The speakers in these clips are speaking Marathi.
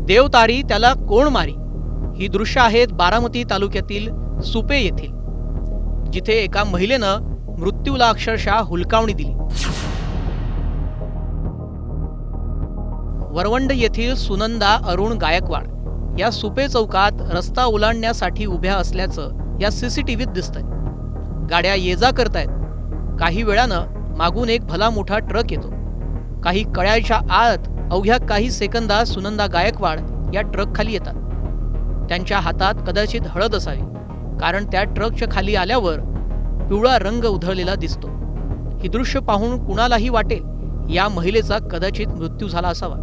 देवतारी त्याला कोण मारी ही दृश्य आहेत बारामती तालुक्यातील सुपे येथील, जिथे एका महिलेनं मृत्यूला अक्षरशः हुलकावणी दिली। वरवंड येथील सुनंदा अरुण गायकवाड या सुपे चौकात रस्ता ओलांडण्यासाठी उभ्या असल्याचं या सीसीटीव्हीत दिसतंय। गाड्या ये जा करतायत। काही वेळानं मागून एक भला मोठा ट्रक येतो। काही कळ्याच्या आत अवघ्या काही सेकंदात सुनंदा गायकवाड या ट्रक खाली येतात। त्यांच्या हातात कदाचित हळद असावी, कारण त्या ट्रकच्या खाली आल्यावर पिवळा रंग उधळलेला दिसतो। ही दृश्य पाहून कुणालाही वाटेल या महिलेचा कदाचित मृत्यू झाला असावा,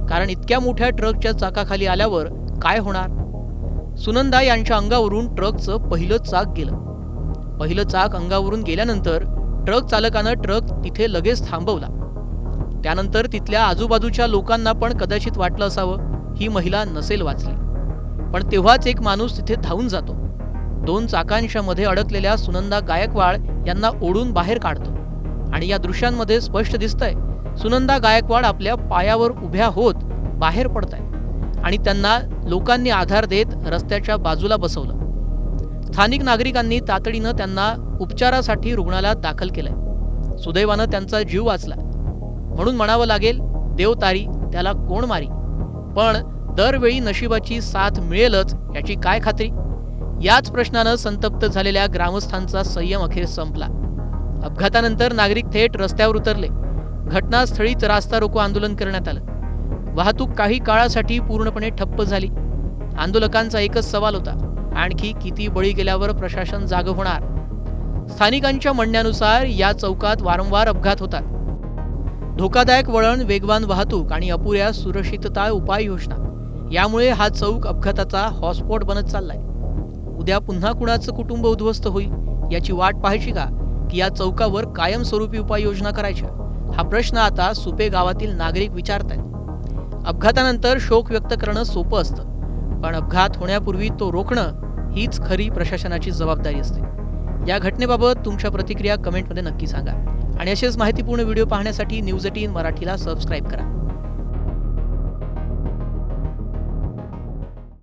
कारण इतक्या मोठ्या ट्रकच्या चाकाखाली आल्यावर काय होणार। सुनंदा यांच्या अंगावरून ट्रकचं पहिलं चाक गेलं। पहिलं चाक अंगावरून गेल्यानंतर ट्रक चालकानं ट्रक तिथे लगेच थांबवला। त्यानंतर तिथल्या आजूबाजूच्या लोकांना पण कदाचित वाटलं असावं ही महिला नसेल वाचली, पण तेव्हाच एक माणूस तिथे धावून जातो। दोन चाकांच्या मध्ये अडकलेल्या सुनंदा गायकवाड यांना ओढून बाहेर काढतो आणि या दृश्यांमध्ये स्पष्ट दिसतंय सुनंदा गायकवाड आपल्या पायावर उभ्या होत बाहेर पडतायत आणि त्यांना लोकांनी आधार देत रस्त्याच्या बाजूला बसवलं। स्थानिक नागरिकांनी तातडीनं त्यांना उपचारासाठी रुग्णालयात दाखल केलंय। सुदैवानं त्यांचा जीव वाचला, म्हणून म्हणावं लागेल देवतारी त्याला कोण मारी। पण दरवेळी नशिबाची साथ मिळेलच याची काय खात्री। याच प्रश्नानं संतप्त झालेल्या ग्रामस्थांचा संयम अखेर संपला। अपघातानंतर नागरिक थेट रस्त्यावर उतरले। घटनास्थळीच रास्ता रोको आंदोलन करण्यात आलं। वाहतूक काही काळासाठी पूर्णपणे ठप्प झाली। आंदोलकांचा एकच सवाल होता, आणखी किती बळी गेल्यावर प्रशासन जागं होणार। स्थानिकांच्या म्हणण्यानुसार या चौकात वारंवार अपघात होतात। धोकादायक वळण, वेगवान वाहतूक आणि अपुऱ्या सुरक्षितता उपाययोजना यामुळे हा चौक अपघाताचा हॉटस्पॉट बनत चाललाय। उद्या पुन्हा कुणाचं कुटुंब उद्ध्वस्त होईल याची वाट पाहायची का, की या चौकावर कायमस्वरूपी उपाययोजना करायच्या, हा प्रश्न आता सुपे गावातील नागरिक विचारतायत। अपघातानंतर शोक व्यक्त करणं सोपं असतं, पण अपघात होण्यापूर्वी तो रोखणं हीच खरी प्रशासनाची जबाबदारी असते। या घटनेबाबत तुमच्या प्रतिक्रिया कमेंटमध्ये नक्की सांगा आणि असेच माहितीपूर्ण व्हिडिओ पाहण्यासाठी न्यूज 18 मराठीला सबस्क्राईब करा।